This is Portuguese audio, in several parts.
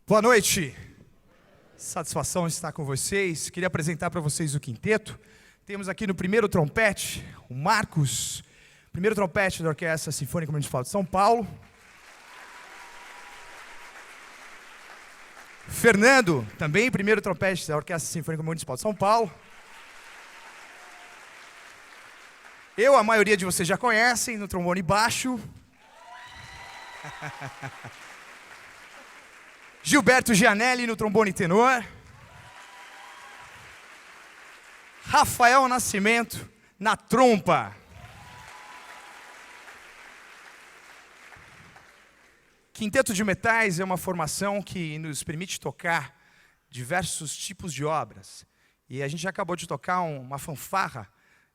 Boa noite, satisfação estar com vocês. Queria apresentar para vocês o quinteto. Temos aqui no primeiro trompete o Marcos, primeiro trompete da Orquestra Sinfônica Municipal de São Paulo. Fernando, também primeiro trompete da Orquestra Sinfônica Municipal de São Paulo. Eu, a maioria de vocês já conhecem, no trombone baixo. Gilberto Gianelli no trombone tenor. Rafael Nascimento na trompa. Quinteto de Metais é uma formação que nos permite tocar diversos tipos de obras. E a gente já acabou de tocar uma fanfarra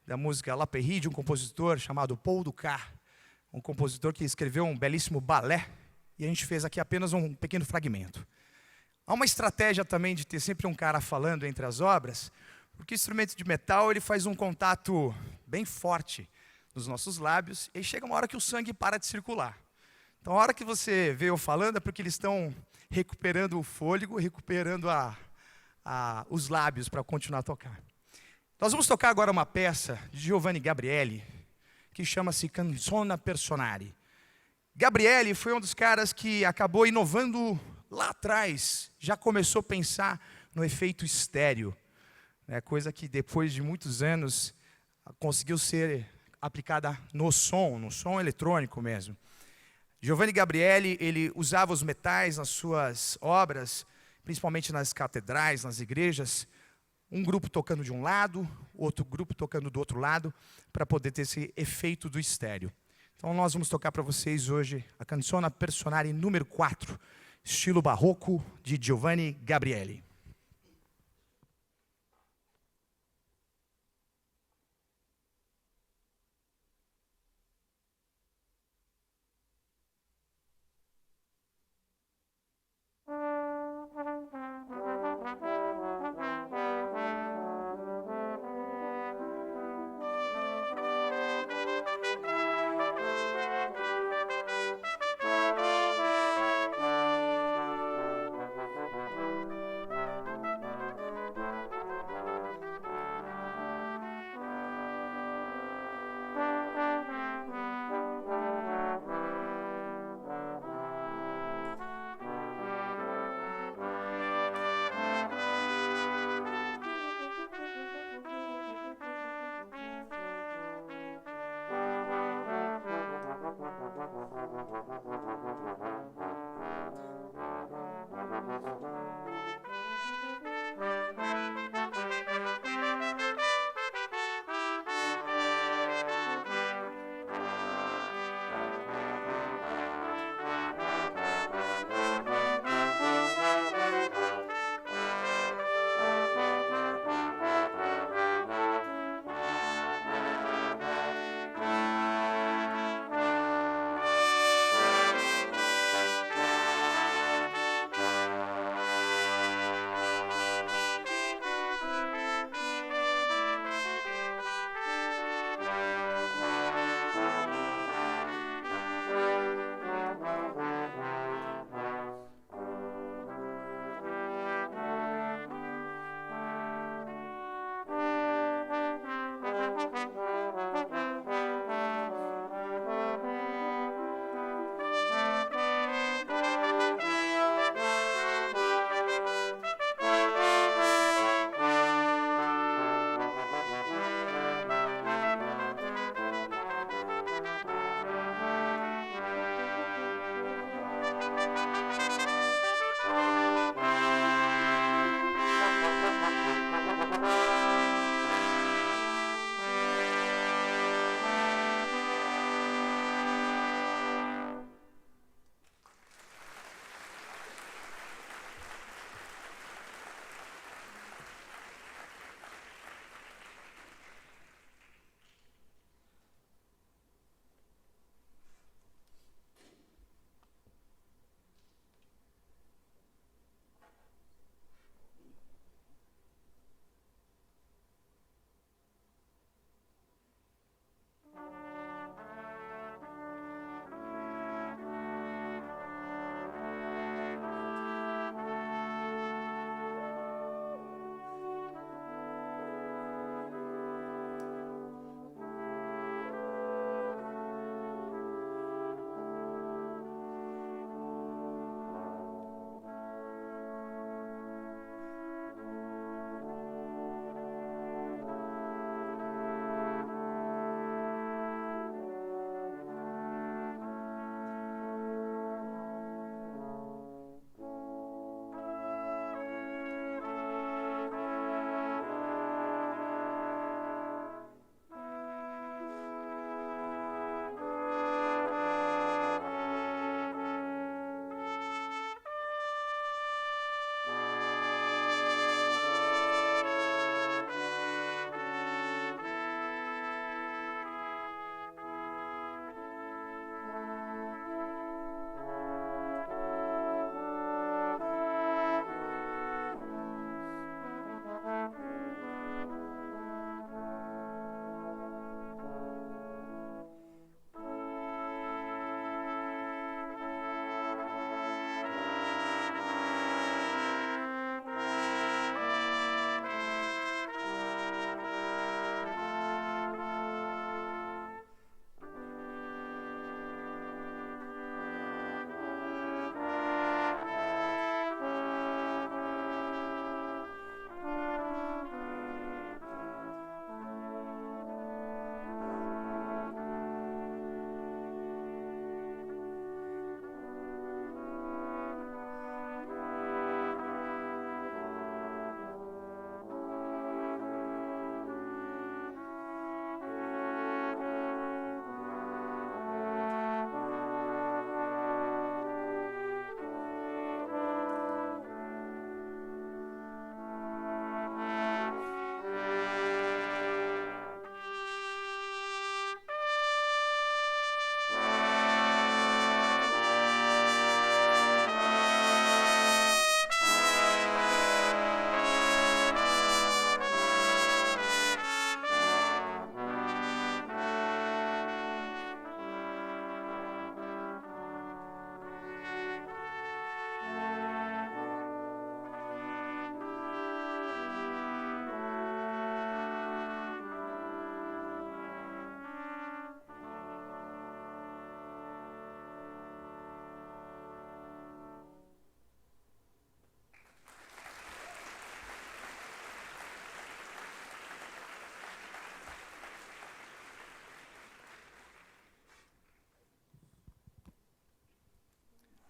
da música La Péri, de um compositor chamado Paul Dukas, um compositor que escreveu um belíssimo balé. E a gente fez aqui apenas um pequeno fragmento. Há uma estratégia também de ter sempre um cara falando entre as obras, porque o instrumento de metal ele faz um contato bem forte nos nossos lábios, e aí chega uma hora que o sangue para de circular. Então a hora que você vê eu falando é porque eles estão recuperando o fôlego, recuperando os lábios para continuar a tocar. Nós vamos tocar agora uma peça de Giovanni Gabrieli, que chama-se Canzone Personale. Gabrieli foi um dos caras que acabou inovando lá atrás, já começou a pensar no efeito estéreo, né? Coisa que depois de muitos anos conseguiu ser aplicada no som eletrônico mesmo. Giovanni Gabrieli, ele usava os metais nas suas obras, principalmente nas catedrais, nas igrejas, um grupo tocando de um lado, outro grupo tocando do outro lado, para poder ter esse efeito do estéreo. Então nós vamos tocar para vocês hoje a Canzone Personale número 4, estilo barroco de Giovanni Gabrieli.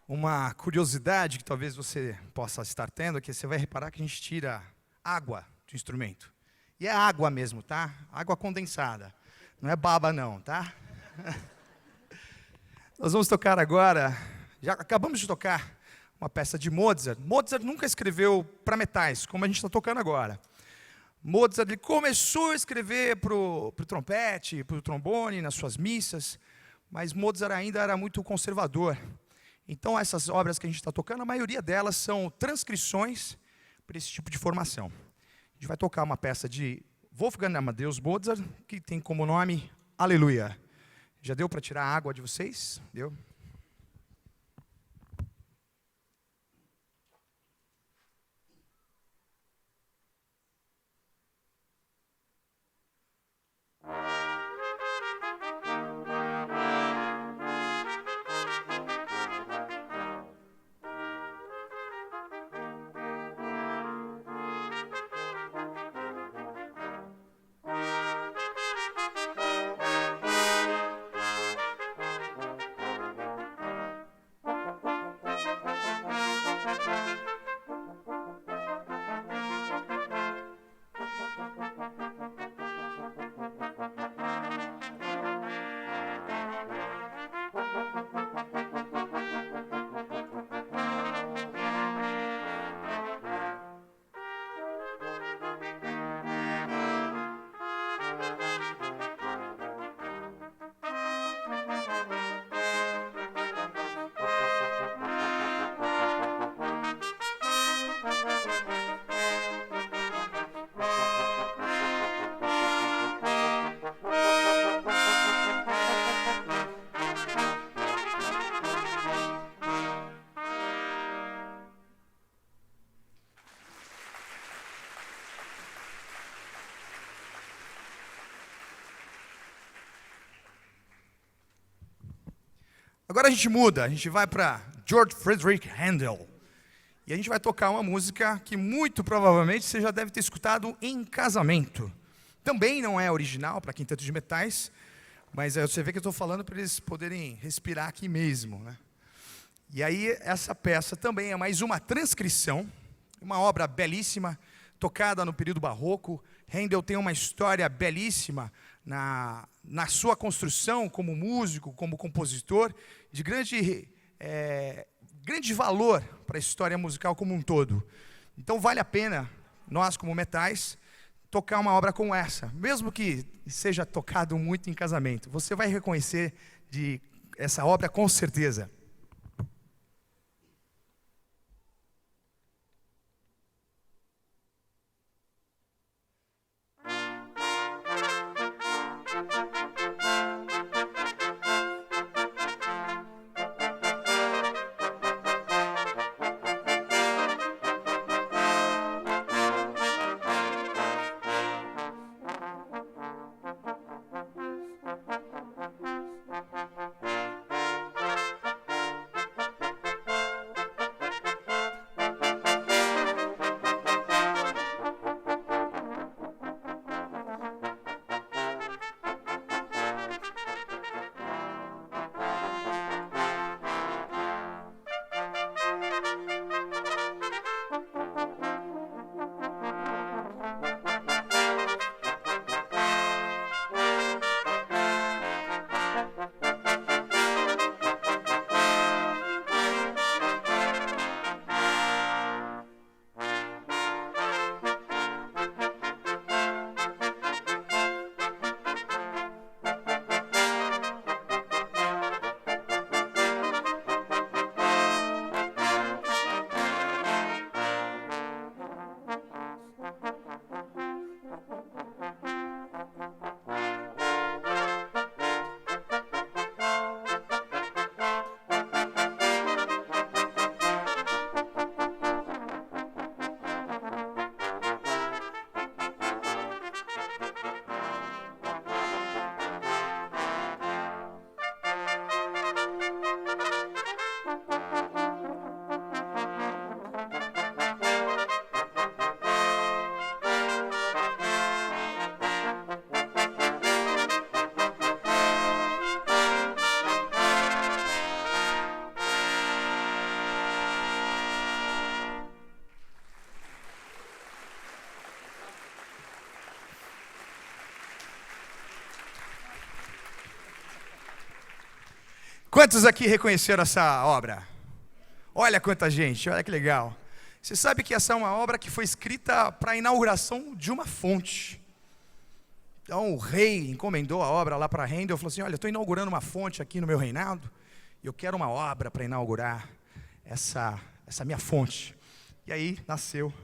Uma curiosidade que talvez você possa estar tendo é que você vai reparar que a gente tira água do instrumento. E é água mesmo, tá? Água condensada. Não é baba não, tá? Nós vamos tocar agora, já acabamos de tocar uma peça de Mozart. Mozart nunca escreveu para metais, como a gente está tocando agora. Mozart ele começou a escrever para o trompete, para o trombone, nas suas missas, mas Mozart ainda era muito conservador. Então, essas obras que a gente está tocando, a maioria delas são transcrições para esse tipo de formação. A gente vai tocar uma peça de Wolfgang Amadeus Mozart, que tem como nome Aleluia. Já deu para tirar a água de vocês? Deu? Agora a gente muda, a gente vai para George Friedrich Handel. E a gente vai tocar uma música que muito provavelmente você já deve ter escutado em casamento. Também não é original para quinteto de metais, mas você vê que eu estou falando para eles poderem respirar aqui mesmo, né? E aí essa peça também é mais uma transcrição, uma obra belíssima, tocada no período barroco. Handel tem uma história belíssima na sua construção como músico, como compositor, de grande valor para a história musical como um todo. Então vale a pena, nós como metais, tocar uma obra como essa, mesmo que seja tocado muito em casamento. Você vai reconhecer essa obra com certeza. Quantos aqui reconheceram essa obra? Olha quanta gente, olha que legal. Você sabe que essa é uma obra que foi escrita para a inauguração de uma fonte. Então o rei encomendou a obra lá para Handel, falou assim, olha, eu estou inaugurando uma fonte aqui no meu reinado, e eu quero uma obra para inaugurar essa minha fonte. E aí nasceu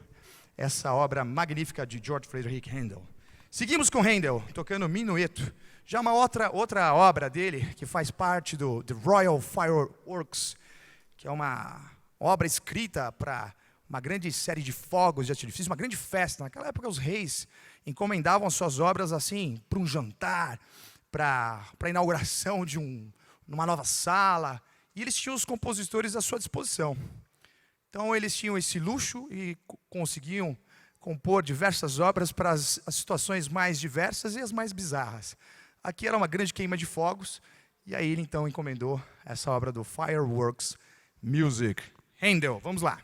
essa obra magnífica de George Frederick Handel. Seguimos com Handel, tocando Minueto. Já uma outra obra dele, que faz parte do The Royal Fireworks, que é uma obra escrita para uma grande série de fogos de artifício, uma grande festa. Naquela época os reis encomendavam suas obras assim, para um jantar, para a inauguração de numa nova sala, e eles tinham os compositores à sua disposição. Então eles tinham esse luxo e conseguiam compor diversas obras para as situações mais diversas e as mais bizarras. Aqui era uma grande queima de fogos, e aí ele então encomendou essa obra do Fireworks Music. Handel, vamos lá.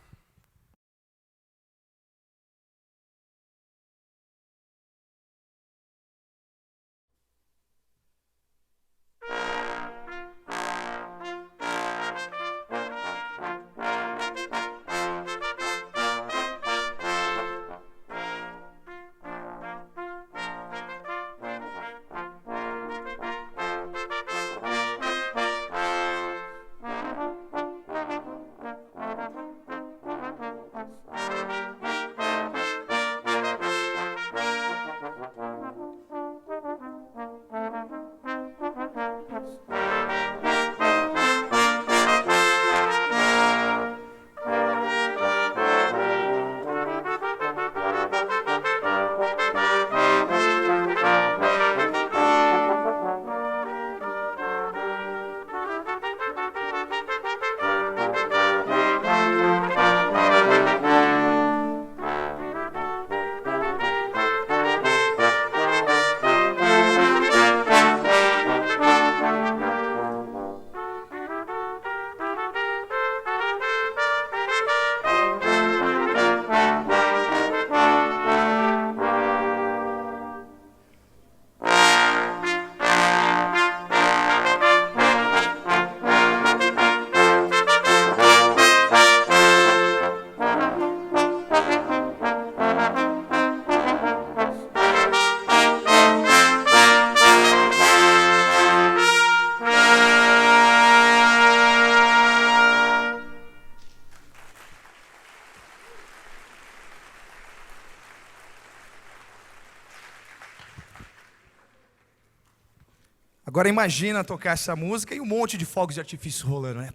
Agora imagina tocar essa música e um monte de fogos de artifício rolando, né?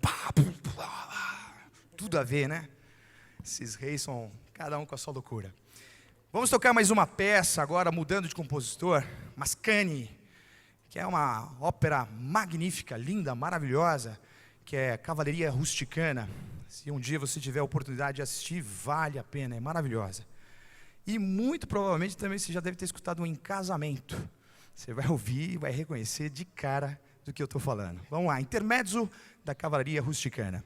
Tudo a ver, né? Esses reis são cada um com a sua loucura. Vamos tocar mais uma peça agora, mudando de compositor, Mascagni, que é uma ópera magnífica, linda, maravilhosa, que é Cavalaria Rusticana. Se um dia você tiver a oportunidade de assistir, vale a pena, é maravilhosa. E muito provavelmente também você já deve ter escutado um Em Casamento. Você vai ouvir e vai reconhecer de cara do que eu estou falando. Vamos lá, intermezzo da Cavalaria Rusticana.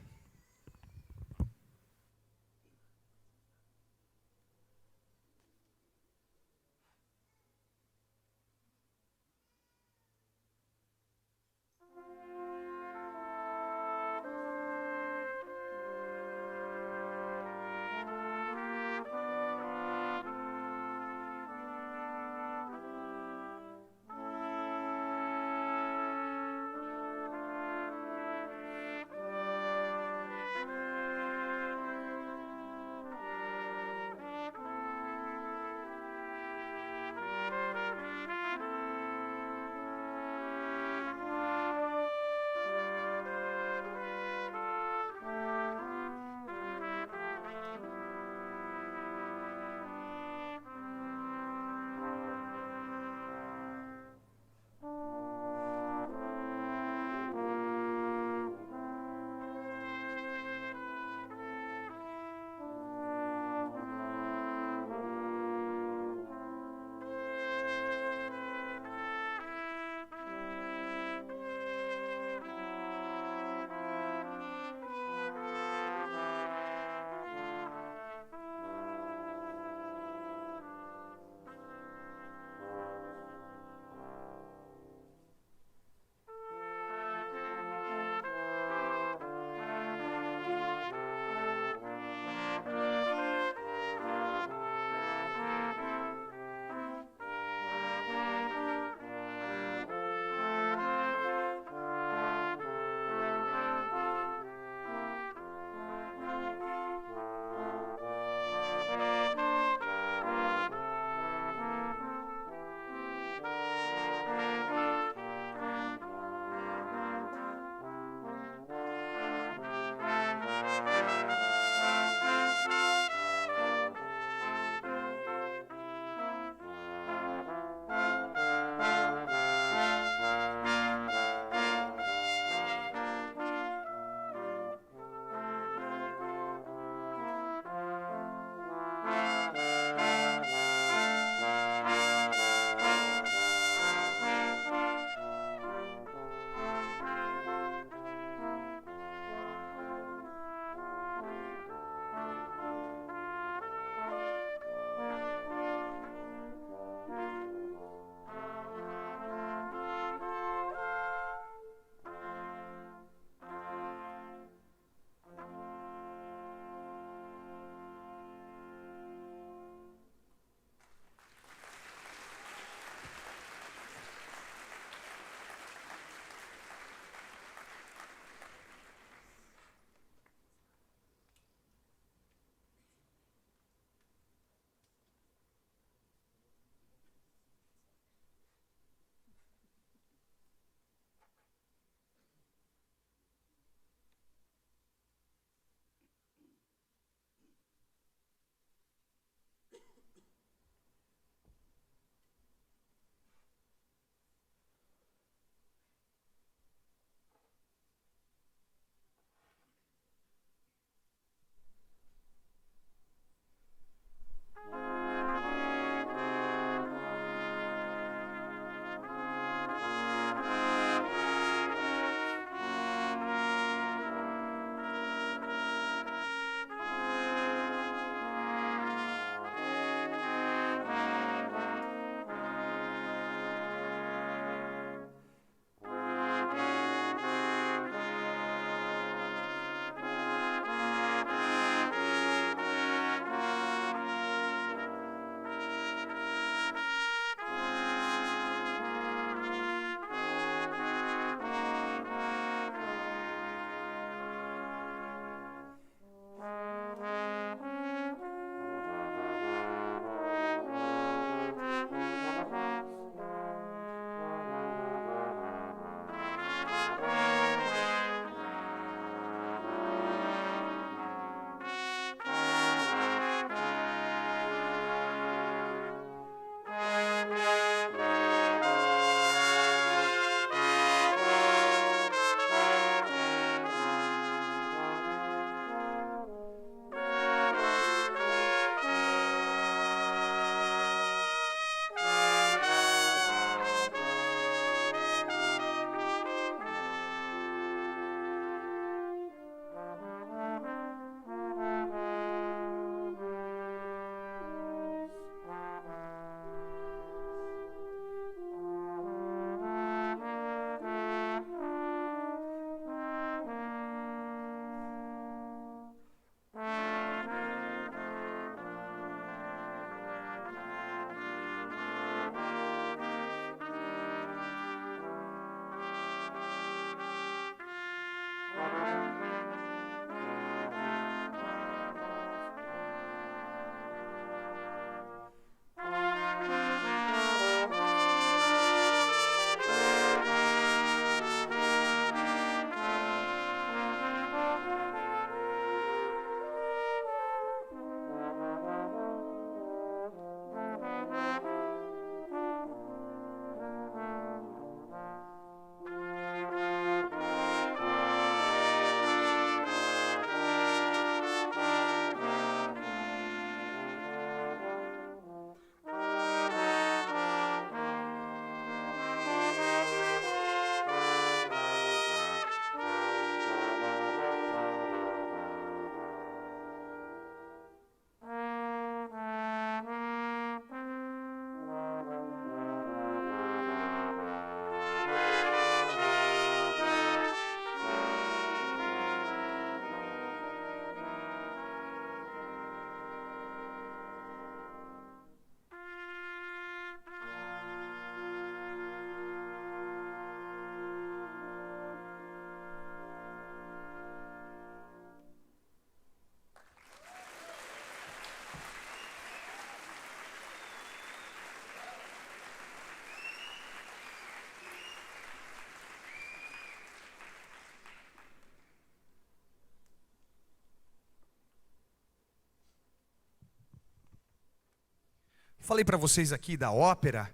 Falei para vocês aqui da ópera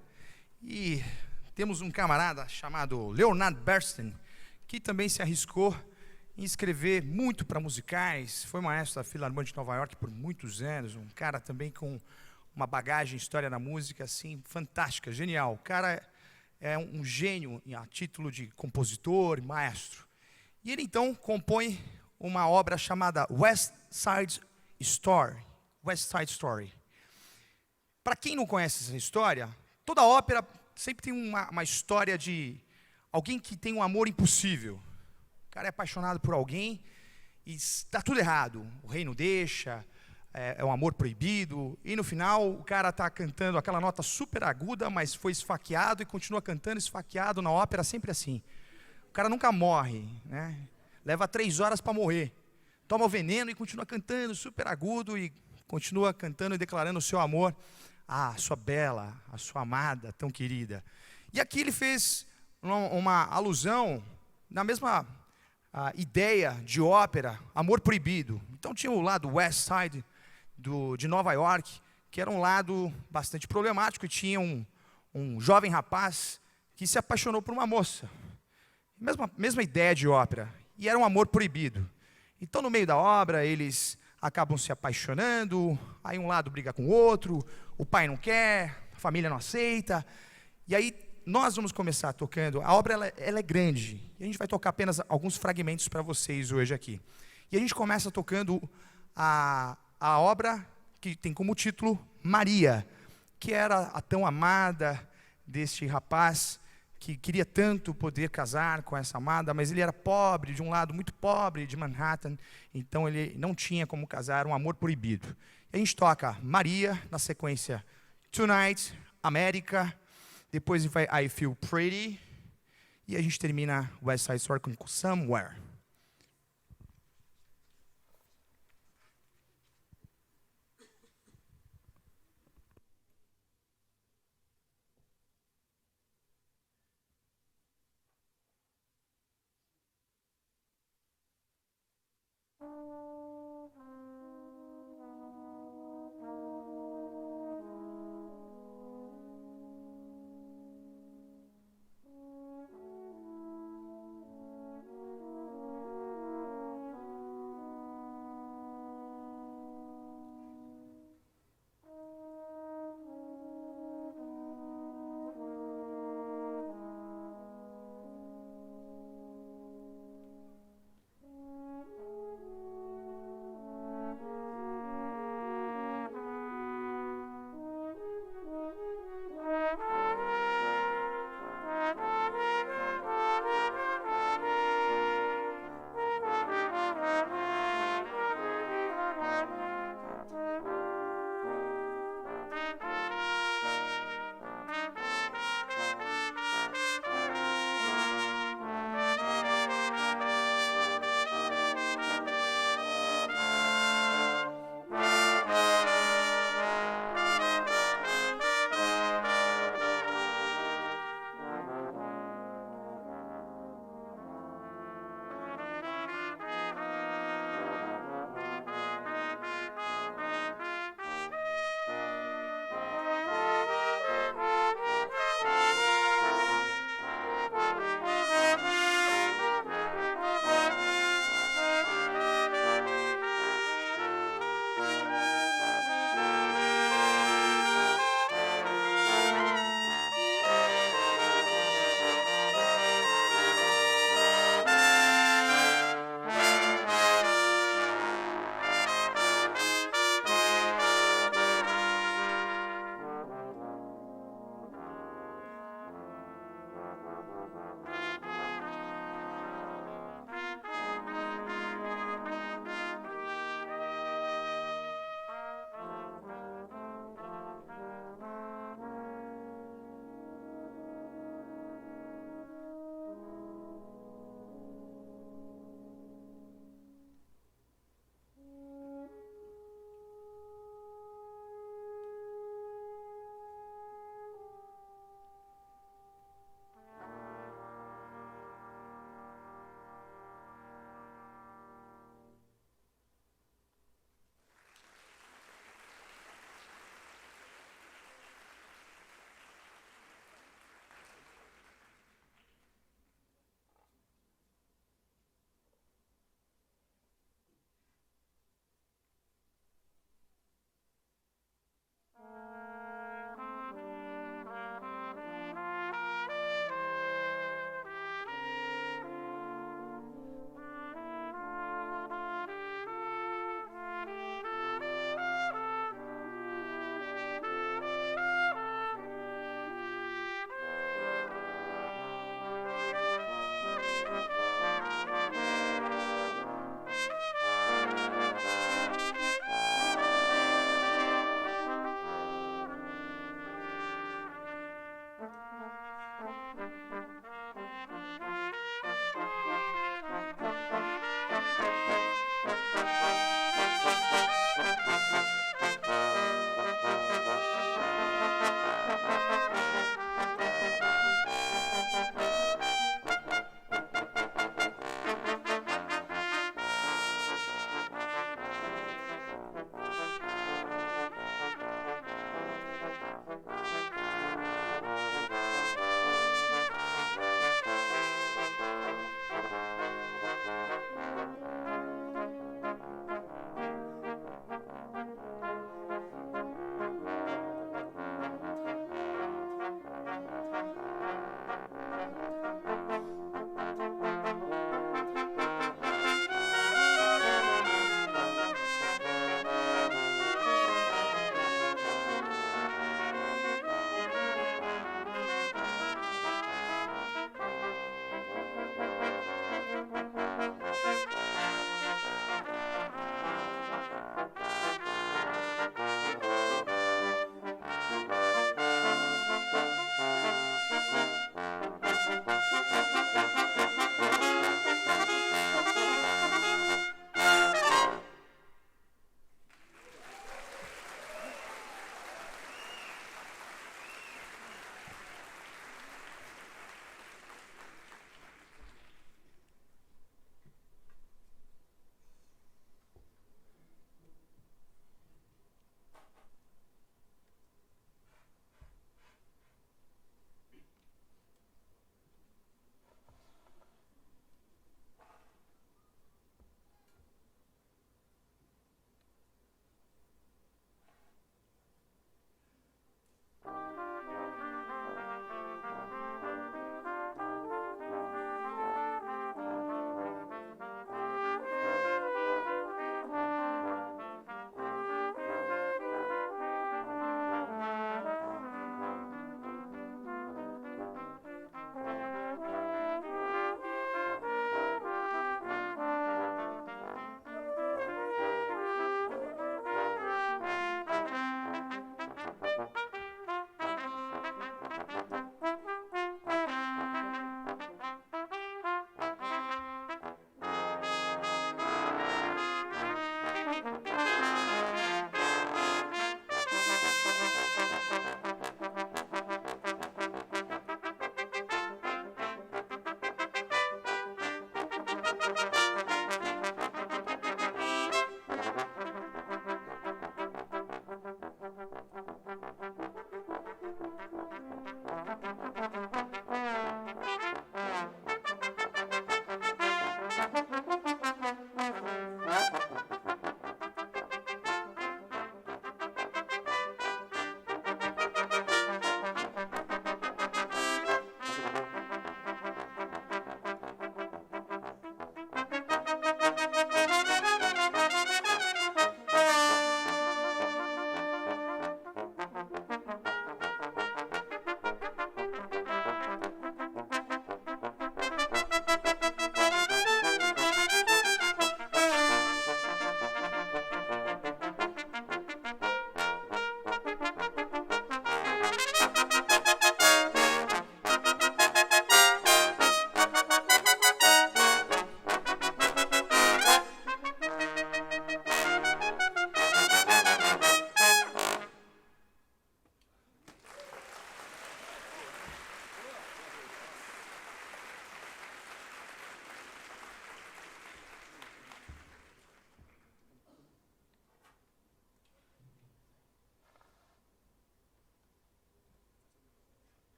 e temos um camarada chamado Leonard Bernstein que também se arriscou em escrever muito para musicais, foi maestro da Filarmônica de Nova York por muitos anos, um cara também com uma bagagem, história da música assim fantástica, genial. O cara é um gênio a título de compositor e maestro. E ele então compõe uma obra chamada West Side Story. West Side Story. Para quem não conhece essa história, toda ópera sempre tem uma história de alguém que tem um amor impossível. O cara é apaixonado por alguém e está tudo errado. O rei não deixa, é um amor proibido. E no final o cara está cantando aquela nota super aguda, mas foi esfaqueado e continua cantando esfaqueado na ópera, sempre assim. O cara nunca morre, né? Leva 3 horas para morrer. Toma o veneno e continua cantando super agudo e continua cantando e declarando o seu amor à sua bela, à sua amada, tão querida. E aqui ele fez uma alusão na mesma ideia de ópera, Amor Proibido. Então tinha o lado West Side de Nova York, que era um lado bastante problemático, e tinha um jovem rapaz que se apaixonou por uma moça. Mesma ideia de ópera, e era um amor proibido. Então no meio da obra eles acabam se apaixonando, aí um lado briga com o outro, o pai não quer, a família não aceita, e aí nós vamos começar tocando, a obra ela é grande, e a gente vai tocar apenas alguns fragmentos para vocês hoje aqui. E a gente começa tocando a obra que tem como título Maria, que era a tão amada deste rapaz, que queria tanto poder casar com essa amada, mas ele era pobre, de um lado muito pobre de Manhattan, então ele não tinha como casar, um amor proibido. E a gente toca Maria, na sequência Tonight, América, depois vai I Feel Pretty, e a gente termina West Side Story com Somewhere.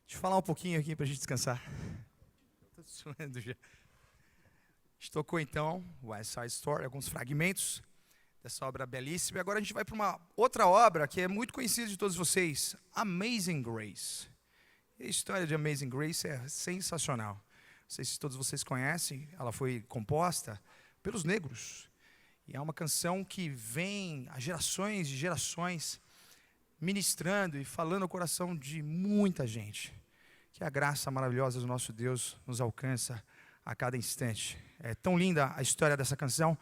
Deixa eu falar um pouquinho aqui para a gente descansar. Estou suando já. A gente tocou então West Side Story, alguns fragmentos dessa obra belíssima. E agora a gente vai para uma outra obra que é muito conhecida de todos vocês, Amazing Grace. E a história de Amazing Grace é sensacional. Não sei se todos vocês conhecem, ela foi composta pelos negros. E é uma canção que vem há gerações e gerações ministrando e falando ao coração de muita gente. Que a graça maravilhosa do nosso Deus nos alcança a cada instante. É tão linda a história dessa canção.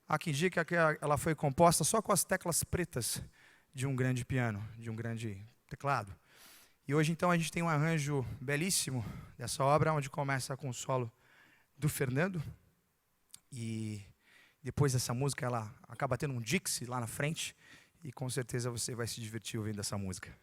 Há quem diga que ela foi composta só com as teclas pretas de um grande piano, de um grande teclado. E hoje então a gente tem um arranjo belíssimo dessa obra, onde começa com o solo do Fernando. E depois dessa música ela acaba tendo um Dixie lá na frente. E com certeza você vai se divertir ouvindo essa música.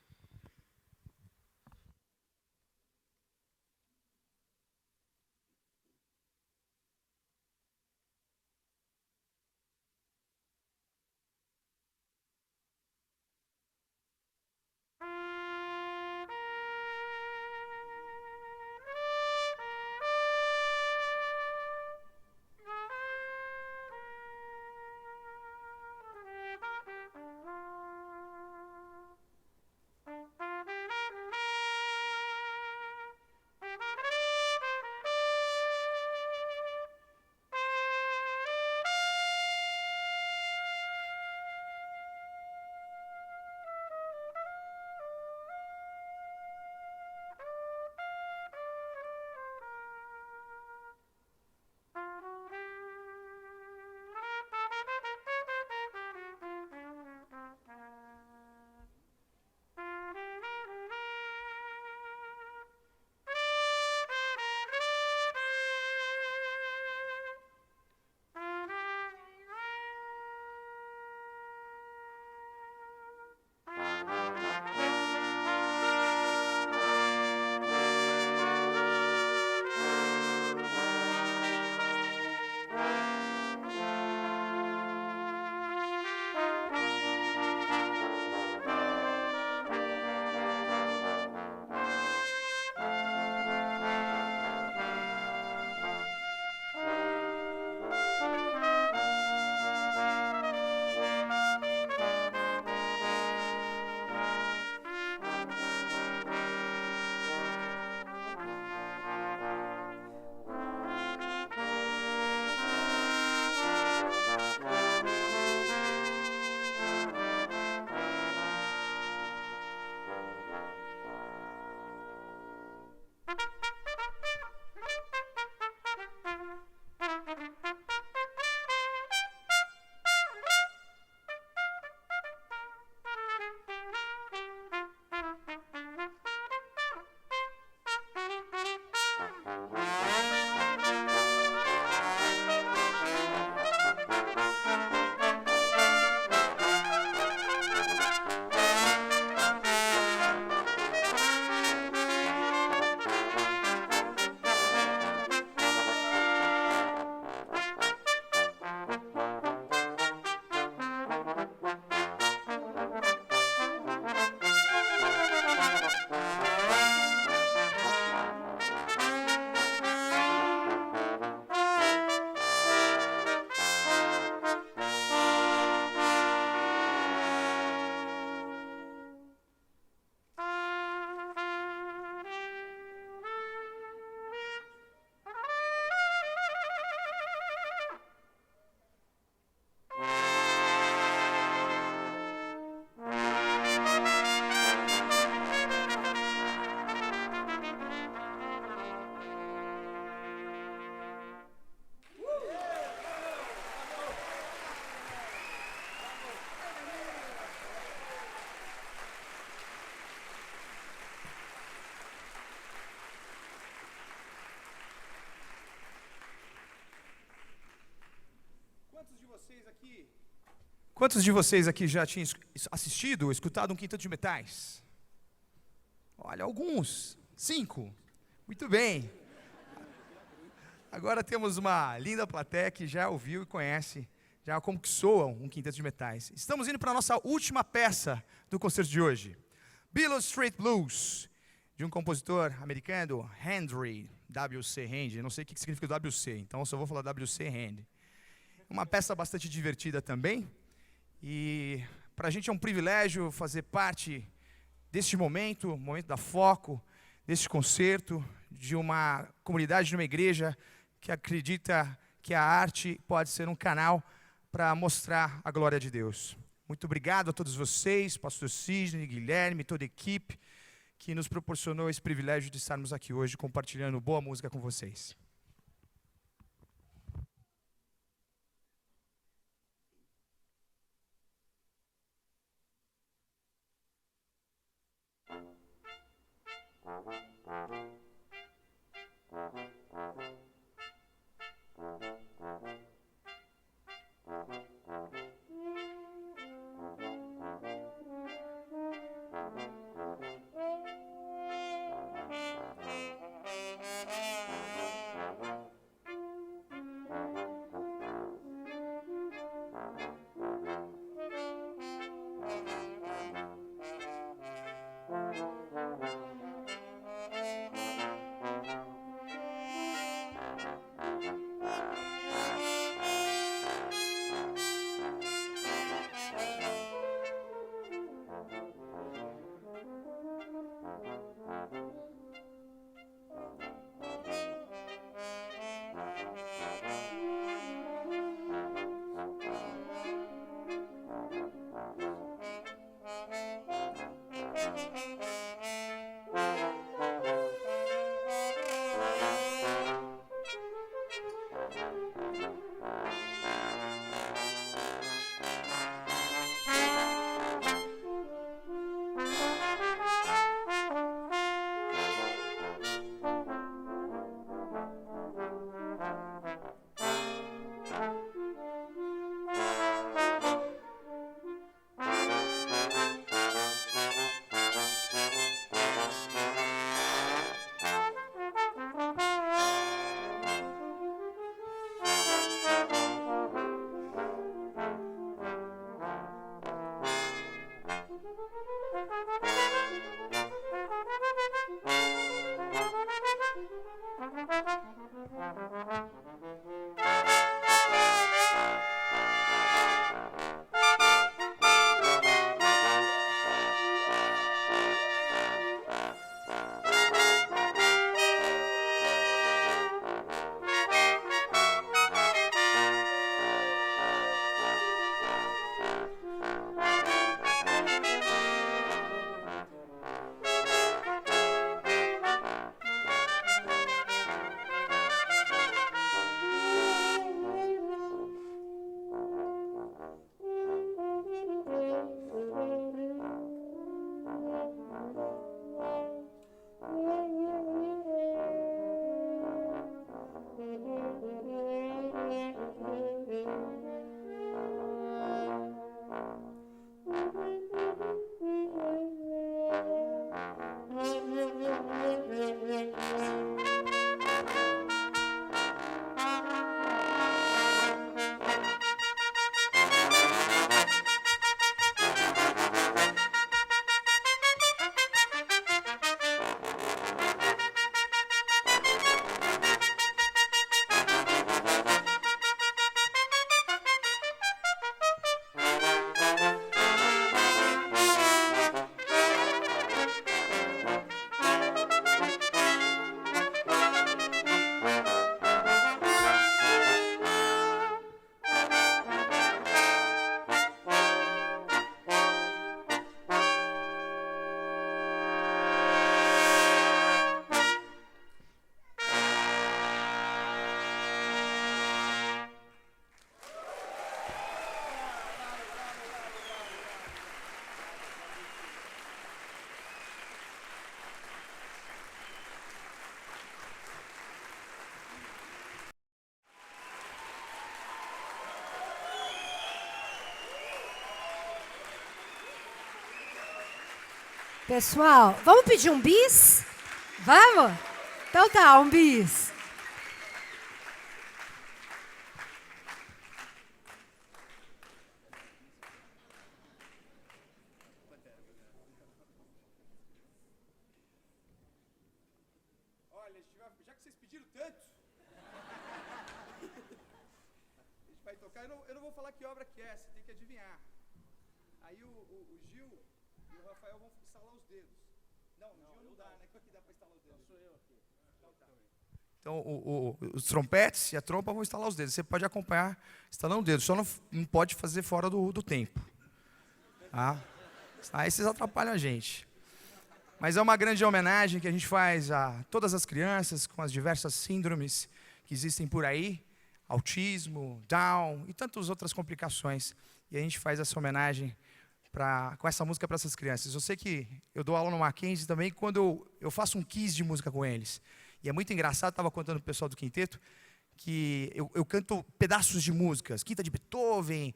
Quantos de vocês aqui já tinham assistido ou escutado um Quinteto de Metais? Olha, alguns. 5. Muito bem. Agora temos uma linda plateia que já ouviu e conhece já como que soa um Quinteto de Metais. Estamos indo para a nossa última peça do concerto de hoje. Beale Street Blues, de um compositor americano, Henry, W.C. Henry. Não sei o que significa W.C., então eu só vou falar W.C. Henry. Uma peça bastante divertida também. E para a gente é um privilégio fazer parte deste momento da Foco, deste concerto, de uma comunidade, de uma igreja que acredita que a arte pode ser um canal para mostrar a glória de Deus. Muito obrigado a todos vocês, pastor Sidney, Guilherme, toda a equipe, que nos proporcionou esse privilégio de estarmos aqui hoje compartilhando boa música com vocês. Pessoal, vamos pedir um bis? Vamos? Então tá, um bis. vocês pediram tanto. A gente vai tocar, eu não vou falar que obra que é, você tem que adivinhar. Aí o Gil e o Rafael vão estalar os dedos. Não, o Gil não dá, né? Como é que dá pra estalar os dedos? Sou eu aqui. Então, os trompetes e a trompa vão estalar os dedos. Você pode acompanhar estalando o dedo, só não pode fazer fora do tempo. Tá? Aí vocês atrapalham a gente. Mas é uma grande homenagem que a gente faz a todas as crianças com as diversas síndromes que existem por aí, autismo, Down e tantas outras complicações. E a gente faz essa homenagem com essa música para essas crianças. Eu sei que eu dou aula no Mackenzie também quando eu faço um quiz de música com eles. E é muito engraçado, estava contando para o pessoal do quinteto, que eu canto pedaços de músicas, Quinta de Beethoven,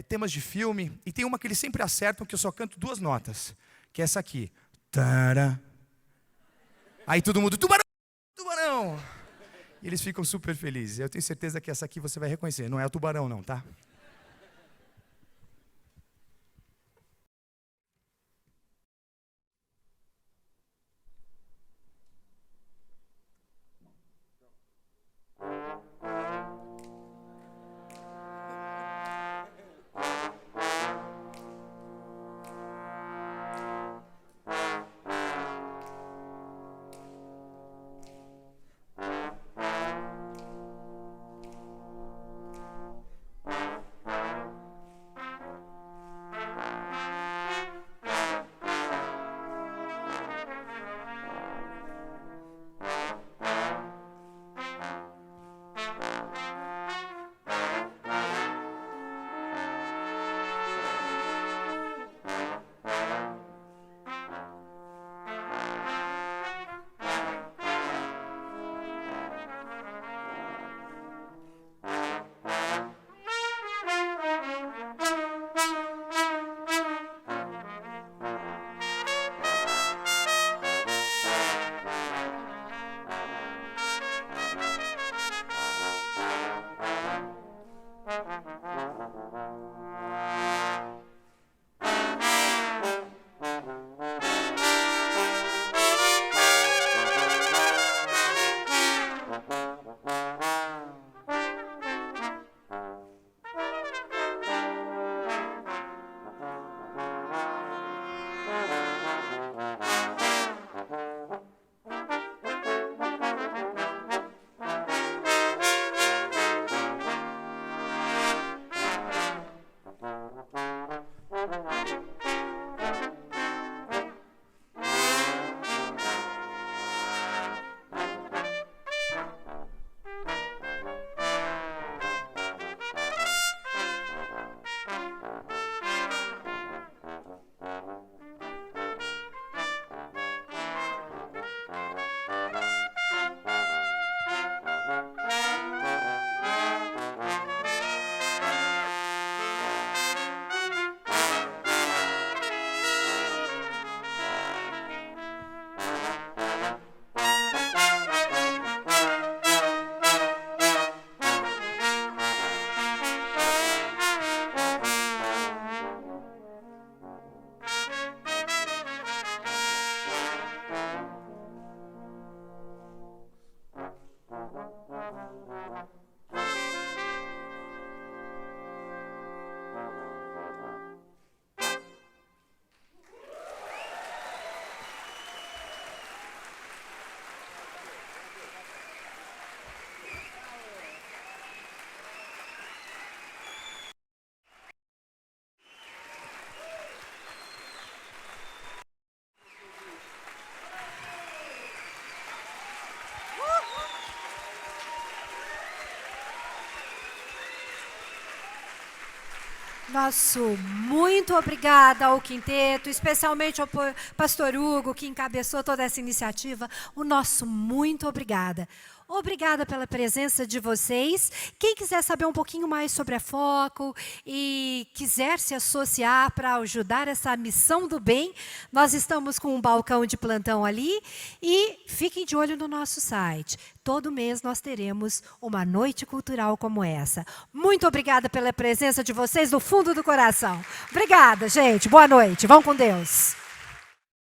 temas de filme, e tem uma que eles sempre acertam, que eu só canto 2 notas, que é essa aqui. Tara. Aí todo mundo, tubarão, tubarão. E eles ficam super felizes. Eu tenho certeza que essa aqui você vai reconhecer. Não é o tubarão não, tá? Nosso muito obrigada ao quinteto, especialmente ao pastor Hugo, que encabeçou toda essa iniciativa. O nosso muito obrigada. Obrigada pela presença de vocês. Quem quiser saber um pouquinho mais sobre a Foco e quiser se associar para ajudar essa missão do bem, nós estamos com um balcão de plantão ali e fiquem de olho no nosso site. Todo mês nós teremos uma noite cultural como essa. Muito obrigada pela presença de vocês do fundo do coração. Obrigada, gente. Boa noite. Vão com Deus.